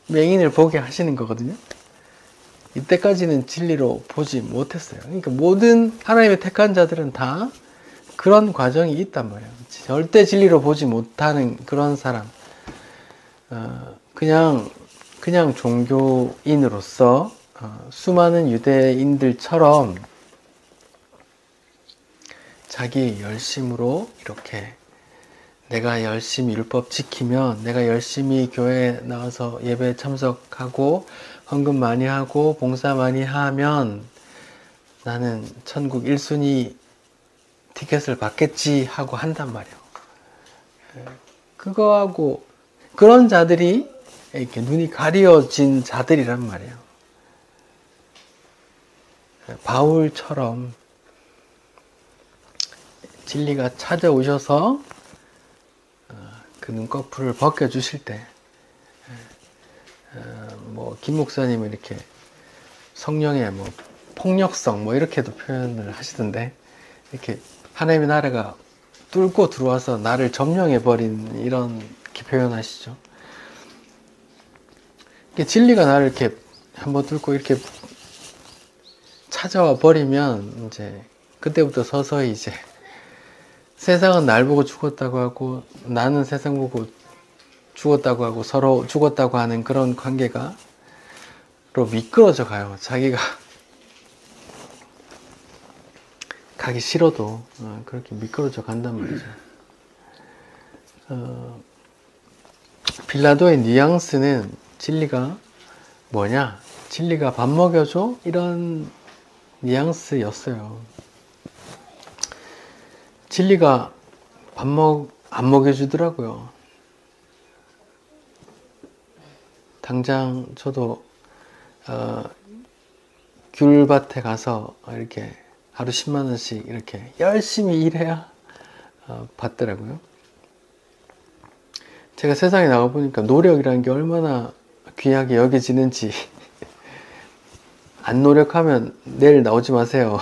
맹인을 보게 하시는 거거든요. 이때까지는 진리로 보지 못했어요. 그러니까 모든 하나님의 택한 자들은 다 그런 과정이 있단 말이에요. 절대 진리로 보지 못하는 그런 사람, 그냥 종교인으로서 수많은 유대인들처럼 자기 열심으로 이렇게 내가 열심히 율법 지키면, 내가 열심히 교회에 나와서 예배 참석하고 헌금 많이 하고 봉사 많이 하면 나는 천국 1순위 티켓을 받겠지 하고 한단 말이에요. 그거하고 그런 자들이 이렇게 눈이 가려진 자들이란 말이에요. 바울처럼 진리가 찾아오셔서 그 눈꺼풀을 벗겨주실 때, 김 목사님은 이렇게 성령의 폭력성 이렇게도 표현을 하시던데, 이렇게 하나님의 나라가 뚫고 들어와서 나를 점령해버린 이렇게 표현하시죠. 진리가 나를 이렇게 한번 뚫고 이렇게 찾아와 버리면 이제 그때부터 서서히 이제 세상은 날 보고 죽었다고 하고 나는 세상 보고 죽었다고 하고 서로 죽었다고 하는 그런 관계가 미끄러져 가요. 자기가 가기 싫어도 그렇게 미끄러져 간단 말이죠. 빌라도의 뉘앙스는 진리가 뭐냐? 진리가 밥 먹여줘? 이런 뉘앙스였어요. 진리가 안 먹여주더라고요. 당장 저도 귤밭에 가서 이렇게 하루 10만 원씩 이렇게 열심히 일해야 받더라고요. 제가 세상에 나가보니까 노력이라는 게 얼마나 귀하게 여겨지는지, 안 노력하면 내일 나오지 마세요.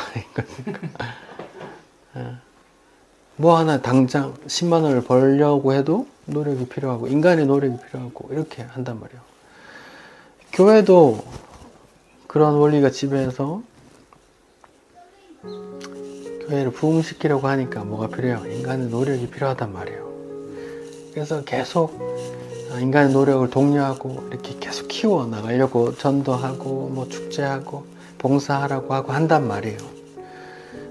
뭐 하나 당장 10만 원을 벌려고 해도 노력이 필요하고 인간의 노력이 필요하고 이렇게 한단 말이에요. 교회도 그런 원리가 지배해서 교회를 부흥시키려고 하니까 뭐가 필요해요? 인간의 노력이 필요하단 말이에요. 그래서 계속 인간의 노력을 독려하고 이렇게 계속 키워 나가려고 전도하고 축제하고 봉사하라고 하고 한단 말이에요.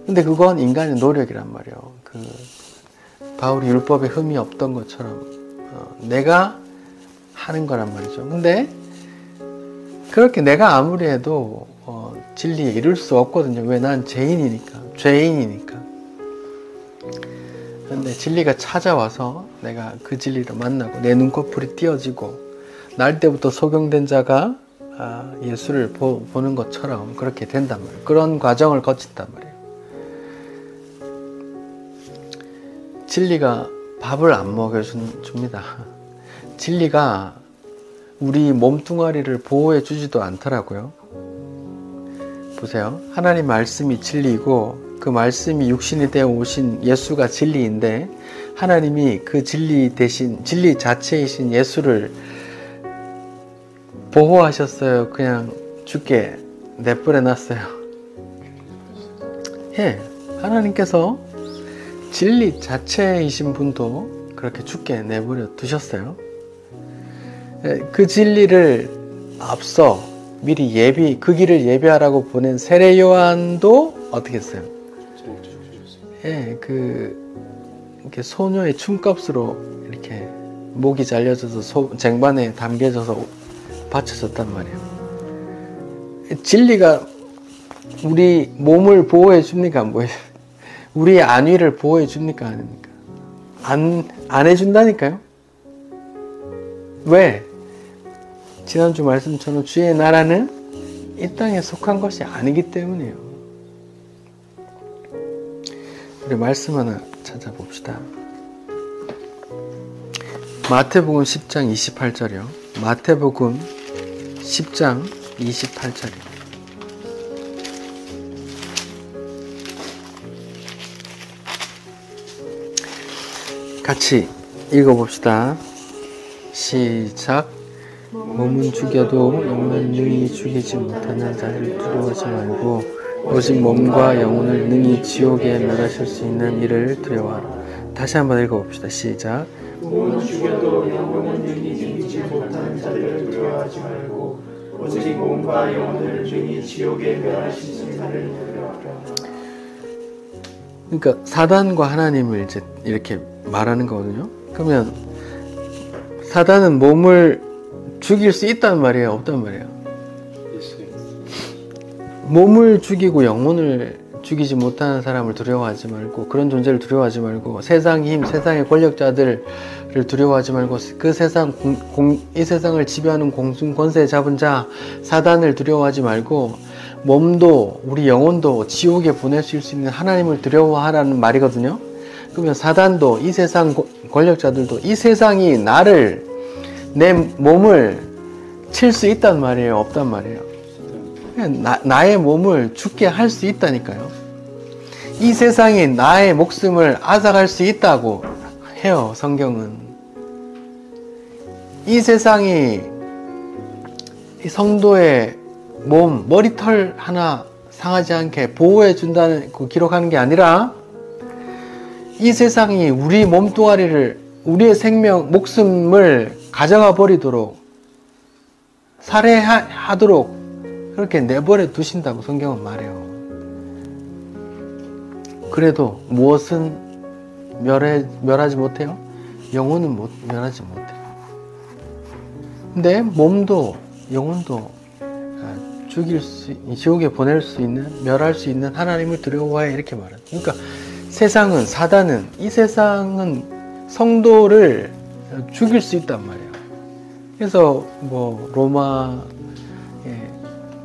근데 그건 인간의 노력이란 말이에요. 바울이 율법에 흠이 없던 것처럼 내가 하는 거란 말이죠. 근데 그렇게 내가 아무리 해도 진리에 이룰 수 없거든요. 왜? 난 죄인이니까. 근데 진리가 찾아와서 내가 그 진리를 만나고 내 눈꺼풀이 띄어지고 날 때부터 소경된 자가 예수를 보는 것처럼 그렇게 된단 말이에요. 그런 과정을 거친단 말이에요. 진리가 밥을 안 먹여줍니다. 진리가 우리 몸뚱아리를 보호해 주지도 않더라고요. 보세요. 하나님 말씀이 진리이고 그 말씀이 육신이 되어 오신 예수가 진리인데, 하나님이 그 진리 대신 진리 자체이신 예수를 보호하셨어요? 그냥 죽게 내버려 놨어요? 예, 하나님께서 진리 자체이신 분도 그렇게 죽게 내버려 두셨어요. 예, 그 진리를 앞서 미리 그 길을 예비하라고 보낸 세례 요한도 어떻게 했어요? 예, 이렇게 소녀의 춤값으로 이렇게 목이 잘려져서 쟁반에 담겨져서 바쳐졌단 말이에요. 진리가 우리 몸을 보호해 줍니까? 안 보여요? 우리의 안위를 보호해 줍니까? 아닙니까? 안 해준다니까요? 왜? 지난주 말씀처럼 주의 나라는 이 땅에 속한 것이 아니기 때문이에요. 우리 말씀 하나 찾아봅시다. 마태복음 10장 28절이요. 마태복음 10장 28절이요. 같이 읽어봅시다. 시작. 몸은 죽여도 영혼을 능히 죽이지 못하는 자를 두려워하지 말고 오직 몸과 영혼을 능히 지옥에 멸하실 수 있는 이를 두려워하라. 다시 한번 읽어봅시다. 시작. 몸은 죽여도 영혼을 능히 죽이지 못하는 자를 두려워하지 말고 오직 몸과 영혼을 능히 지옥에 멸하실 수 있는 이를 두려워하라. 그러니까 사단과 하나님을 이제 이렇게 말하는 거거든요. 그러면 사단은 몸을 죽일 수 있단 말이에요? 없단 말이에요? 몸을 죽이고 영혼을 죽이지 못하는 사람을 두려워하지 말고, 그런 존재를 두려워하지 말고, 세상 힘, 세상의 권력자들을 두려워하지 말고, 그 세상 이 세상을 지배하는 공중 권세 잡은 자 사단을 두려워하지 말고, 몸도 우리 영혼도 지옥에 보내실 수 있는 하나님을 두려워하라는 말이거든요. 그러면 사단도, 이 세상 권력자들도 이 세상이 내 몸을 칠 수 있단 말이에요? 없단 말이에요? 나의 몸을 죽게 할 수 있다니까요. 이 세상이 나의 목숨을 앗아갈 수 있다고 해요, 성경은. 이 세상이 이 성도의 몸, 머리털 하나 상하지 않게 보호해 준다는 기록하는 게 아니라, 이 세상이 우리 몸뚱아리를, 우리의 목숨을 가져가 버리도록, 살해하도록 그렇게 내버려 두신다고 성경은 말해요. 그래도 무엇은 멸하지 못해요? 영혼은 멸하지 못해요. 근데 몸도 영혼도 지옥에 보낼 수 있는, 멸할 수 있는 하나님을 두려워해, 이렇게 말해요. 그러니까 사단은, 이 세상은 성도를 죽일 수 있단 말이에요. 그래서 로마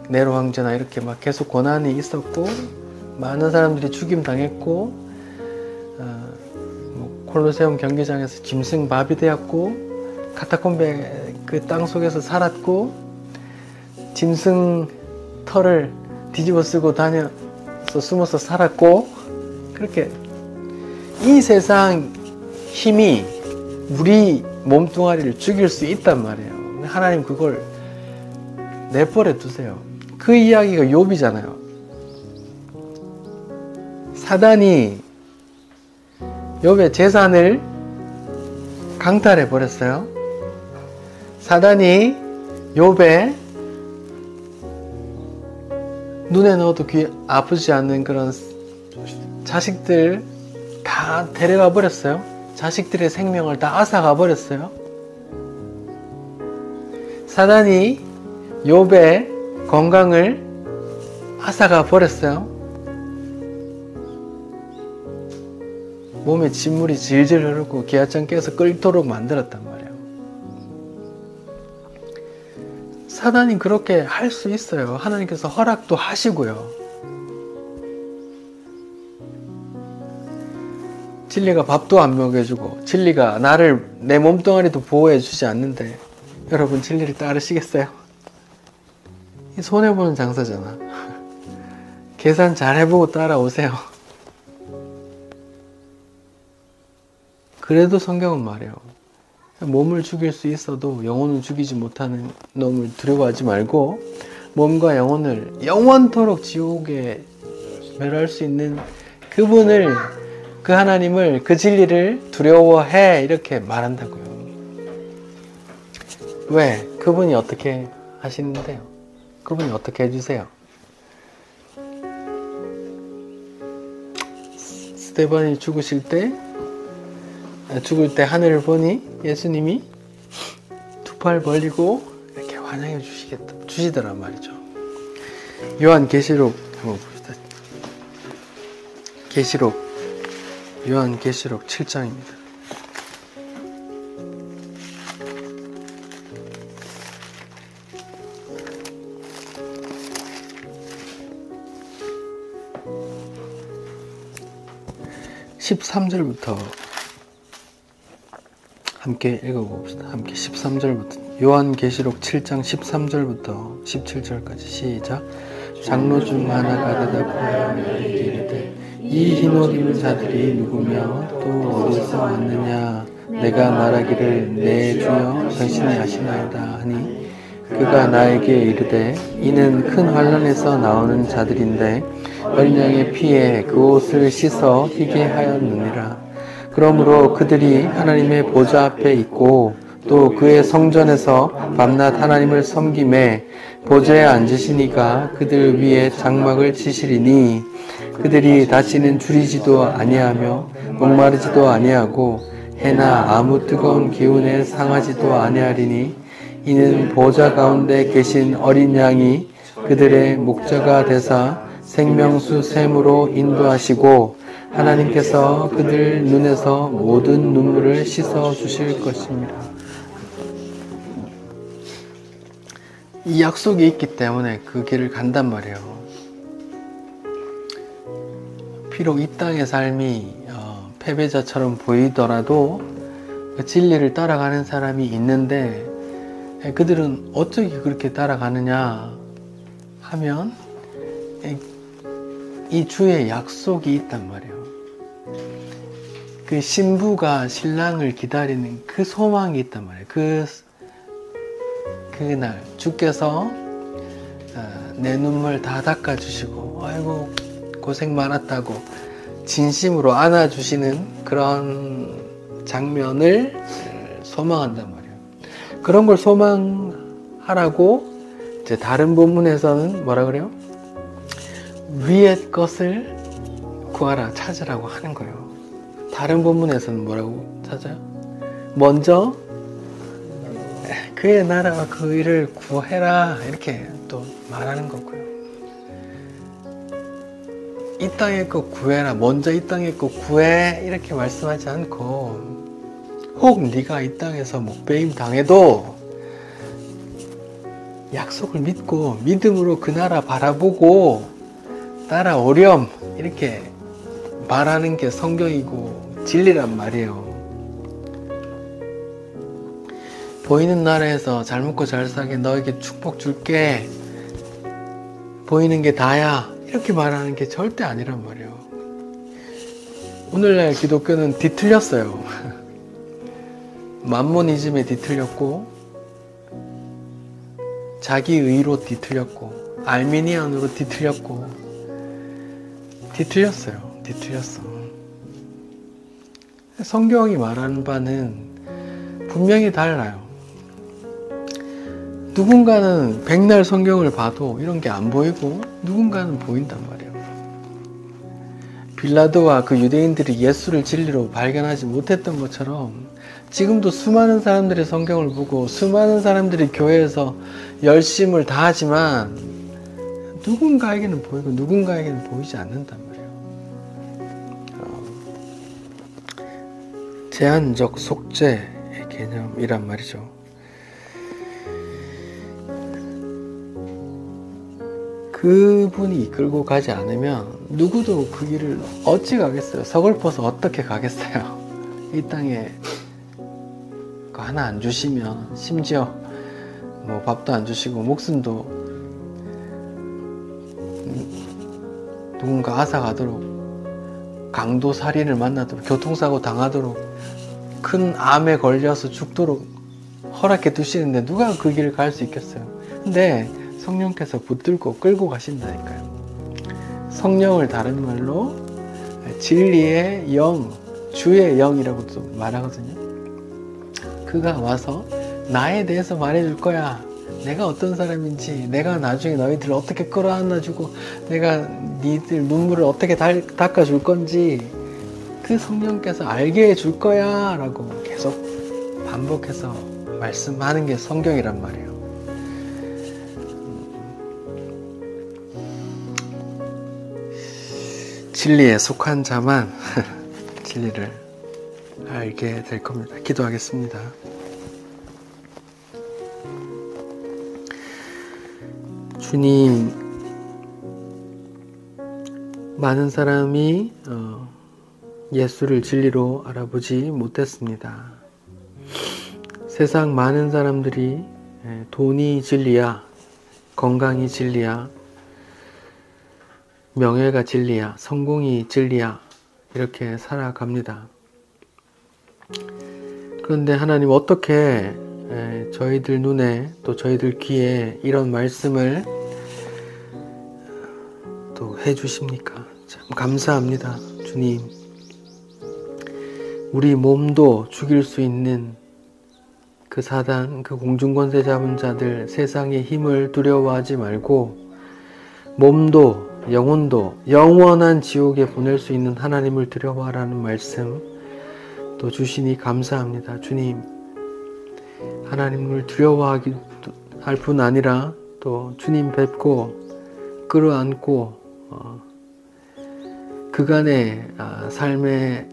네로 황제나 이렇게 막 계속 고난이 있었고, 많은 사람들이 죽임 당했고, 콜로세움 경기장에서 짐승밥이 되었고, 카타콤베 그 땅 속에서 살았고, 짐승 털을 뒤집어 쓰고 다녀서 숨어서 살았고, 그렇게 이 세상 힘이 우리 몸뚱아리를 죽일 수 있단 말이에요. 하나님 그걸 내버려 두세요. 그 이야기가 욥이잖아요. 사단이 욥의 재산을 강탈해 버렸어요. 사단이 욥의 눈에 넣어도 귀 아프지 않는 그런 자식들 다 데려가 버렸어요. 자식들의 생명을 다 앗아가 버렸어요. 사단이 욥의 건강을 앗아가 버렸어요. 몸에 진물이 질질 흐르고 기아장 깨서 끓도록 만들었단 말이에요. 사단이 그렇게 할 수 있어요. 하나님께서 허락도 하시고요. 진리가 밥도 안 먹여주고, 진리가 내 몸뚱아리도 보호해주지 않는데 여러분 진리를 따르시겠어요? 이 손해보는 장사잖아. 계산 잘 해보고 따라오세요. 그래도 성경은 말해요. 몸을 죽일 수 있어도 영혼을 죽이지 못하는 놈을 두려워하지 말고, 몸과 영혼을 영원토록 지옥에 멸할 수 있는 그분을, 그 하나님을, 그 진리를 두려워해 이렇게 말한다고요. 왜? 그분이 어떻게 하시는데요? 그분이 어떻게 해주세요? 스데반이 죽을 때 하늘을 보니 예수님이 두 팔 벌리고 이렇게 환영해 주시더란 말이죠. 요한계시록 한번 봅시다. 요한계시록 7장입니다. (13절부터) 함께 읽어봅시다. 함께 13절부터 요한계시록 7장 13절부터 17절까지 시작. 장로 중 하나가 대답하여 너에게 이르되 이 흰옷 입은 자들이 누구며 또 어디서 왔느냐. 내가 말하기를 내 주여 당신이 아시나이다 하니 그가 나에게 이르되 이는 큰 환난에서 나오는 자들인데 어린 양의 피에 그 옷을 씻어 희게 하였느니라. 그러므로 그들이 하나님의 보좌 앞에 있고 또 그의 성전에서 밤낮 하나님을 섬김에 보좌에 앉으시니가 그들 위에 장막을 치시리니 그들이 다시는 줄이지도 아니하며 목마르지도 아니하고 해나 아무 뜨거운 기운에 상하지도 아니하리니 이는 보좌 가운데 계신 어린 양이 그들의 목자가 되사 생명수 샘으로 인도하시고 하나님께서 그들 눈에서 모든 눈물을 씻어 주실 것입니다. 이 약속이 있기 때문에 그 길을 간단 말이에요. 비록 이 땅의 삶이 패배자처럼 보이더라도 그 진리를 따라가는 사람이 있는데 그들은 어떻게 그렇게 따라가느냐 하면 이 주의 약속이 있단 말이에요. 그 신부가 신랑을 기다리는 그 소망이 있단 말이에요. 그날 주께서 내 눈물 다 닦아주시고 아이고 고생 많았다고 진심으로 안아주시는 그런 장면을 소망한단 말이에요. 그런 걸 소망하라고 이제 다른 본문에서는 뭐라 그래요? 위의 것을 구하라, 찾으라고 하는 거예요. 다른 본문에서는 뭐라고 찾아요? 먼저 그의 나라와 그 일을 구해라 이렇게 또 말하는 거고요. 이 땅의 것 구해라, 먼저 이 땅의 것 구해 이렇게 말씀하지 않고 혹 네가 이 땅에서 목배임 당해도 약속을 믿고 믿음으로 그 나라 바라보고 따라오렴 이렇게 말하는 게 성경이고 진리란 말이에요. 보이는 나라에서 잘 먹고 잘 살게 너에게 축복 줄게 보이는 게 다야 이렇게 말하는 게 절대 아니란 말이에요. 오늘날 기독교는 뒤틀렸어요. 맘모니즘에 뒤틀렸고 자기의로 뒤틀렸고 알미니안으로 뒤틀렸고 뒤틀렸어. 성경이 말하는 바는 분명히 달라요. 누군가는 백날 성경을 봐도 이런 게 안 보이고 누군가는 보인단 말이에요. 빌라도와 그 유대인들이 예수를 진리로 발견하지 못했던 것처럼 지금도 수많은 사람들이 성경을 보고 수많은 사람들이 교회에서 열심을 다하지만 누군가에게는 보이고 누군가에게는 보이지 않는단 말이에요. 제한적 속죄의 개념이란 말이죠. 그분이 이끌고 가지 않으면 누구도 그 길을 어찌 가겠어요? 서글퍼서 어떻게 가겠어요? 이 땅에 그 하나 안 주시면 심지어 뭐 밥도 안 주시고 목숨도 누군가 앗아가도록 강도 살인을 만나도록 교통사고 당하도록 큰 암에 걸려서 죽도록 허락해 두시는데 누가 그 길을 갈 수 있겠어요? 근데 성령께서 붙들고 끌고 가신다니까요. 성령을 다른 말로 진리의 영, 주의 영이라고도 말하거든요. 그가 와서 나에 대해서 말해줄 거야. 내가 어떤 사람인지, 내가 나중에 너희들을 어떻게 끌어안아주고, 내가 니들 눈물을 어떻게 닦아줄 건지, 그 성령께서 알게 해줄 거야 라고 계속 반복해서 말씀하는 게 성경이란 말이에요. 진리에 속한 자만 진리를 알게 될 겁니다. 기도하겠습니다. 주님, 많은 사람이 예수를 진리로 알아보지 못했습니다. 세상 많은 사람들이 돈이 진리야, 건강이 진리야, 명예가 진리야, 성공이 진리야, 이렇게 살아갑니다. 그런데 하나님, 어떻게 저희들 눈에 또 저희들 귀에 이런 말씀을 또 해주십니까? 참 감사합니다. 주님, 우리 몸도 죽일 수 있는 그 사단, 그 공중권세 잡은 자들, 세상의 힘을 두려워하지 말고 몸도 영혼도 영원한 지옥에 보낼 수 있는 하나님을 두려워하라는 말씀 또 주시니 감사합니다. 주님, 하나님을 두려워하기 할 뿐 아니라 또 주님 뵙고 끌어안고 그간의 삶의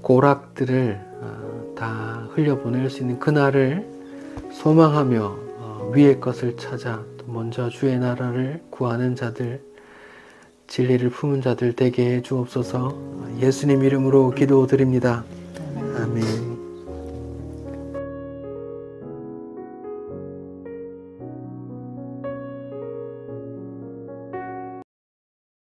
고락들을 다 흘려보낼 수 있는 그날을 소망하며 위의 것을 찾아 또 먼저 주의 나라를 구하는 자들, 진리를 품은 자들 되게 해 주옵소서. 예수님 이름으로 기도드립니다. 아멘.